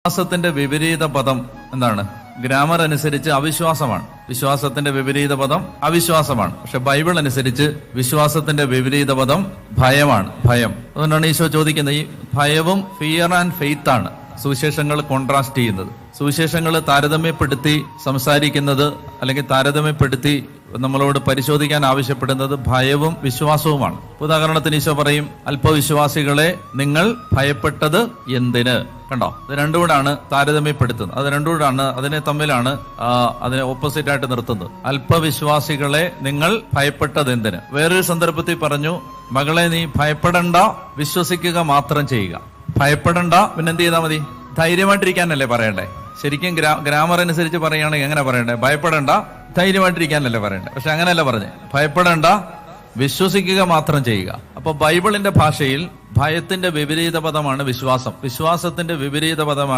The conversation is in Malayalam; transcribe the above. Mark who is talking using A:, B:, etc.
A: വിശ്വാസത്തിന്റെ വിപരീത പദം എന്താണ്? ഗ്രാമർ അനുസരിച്ച് അവിശ്വാസമാണ്. വിശ്വാസത്തിന്റെ വിപരീത പദം അവിശ്വാസമാണ്. പക്ഷെ ബൈബിൾ അനുസരിച്ച് വിശ്വാസത്തിന്റെ വിപരീത പദം ഭയമാണ്. ഭയം. അതുകൊണ്ടാണ് ഈശോ ചോദിക്കുന്നത്, ഈ ഭയവും ഫിയർ ആൻഡ് ഫെയ്ത്ത് ആണ് സുവിശേഷങ്ങൾ കോൺട്രാസ്റ്റ് ചെയ്യുന്നത്. സുവിശേഷങ്ങൾ താരതമ്യപ്പെടുത്തി സംസാരിക്കുന്നത് അല്ലെങ്കിൽ താരതമ്യപ്പെടുത്തി നമ്മളോട് പരിശോധിക്കാൻ ആവശ്യപ്പെടുന്നത് ഭയവും വിശ്വാസവുമാണ്. ഉദാഹരണത്തിന് ഈശോ പറയും, അല്പവിശ്വാസികളെ നിങ്ങൾ ഭയപ്പെട്ടത് എന്തിന്? കണ്ടോ, ഇത് രണ്ടുകൂടാണ് താരതമ്യപ്പെടുത്തുന്നത്. അത് രണ്ടുകൂടാണ്, അതിനെ ഓപ്പോസിറ്റ് ആയിട്ട് നിർത്തുന്നത്. അല്പവിശ്വാസികളെ നിങ്ങൾ ഭയപ്പെട്ടത് എന്തിന്? വേറൊരു സന്ദർഭത്തിൽ പറഞ്ഞു, മകളെ നീ ഭയപ്പെടണ്ട, വിശ്വസിക്കുക മാത്രം ചെയ്യുക. ഭയപ്പെടണ്ട, പിന്നെന്ത് ചെയ്താൽ മതി? ധൈര്യമായിട്ടിരിക്കാനല്ലേ പറയണ്ടേ? ശരിക്കും ഗ്രാമർ അനുസരിച്ച് പറയുകയാണെങ്കിൽ എങ്ങനെ പറയണ്ടേ? ഭയപ്പെടണ്ട, ധൈര്യമായിട്ടിരിക്കാനല്ലേ പറയണ്ടേ? പക്ഷെ അങ്ങനെയല്ല പറഞ്ഞേ. ഭയപ്പെടണ്ട, വിശ്വസിക്കുക മാത്രം ചെയ്യുക. അപ്പൊ ബൈബിളിന്റെ ഭാഷയിൽ ഭയത്തിന്റെ വിപരീത പദമാണ് വിശ്വാസം. വിശ്വാസത്തിന്റെ വിപരീത പദമാണ്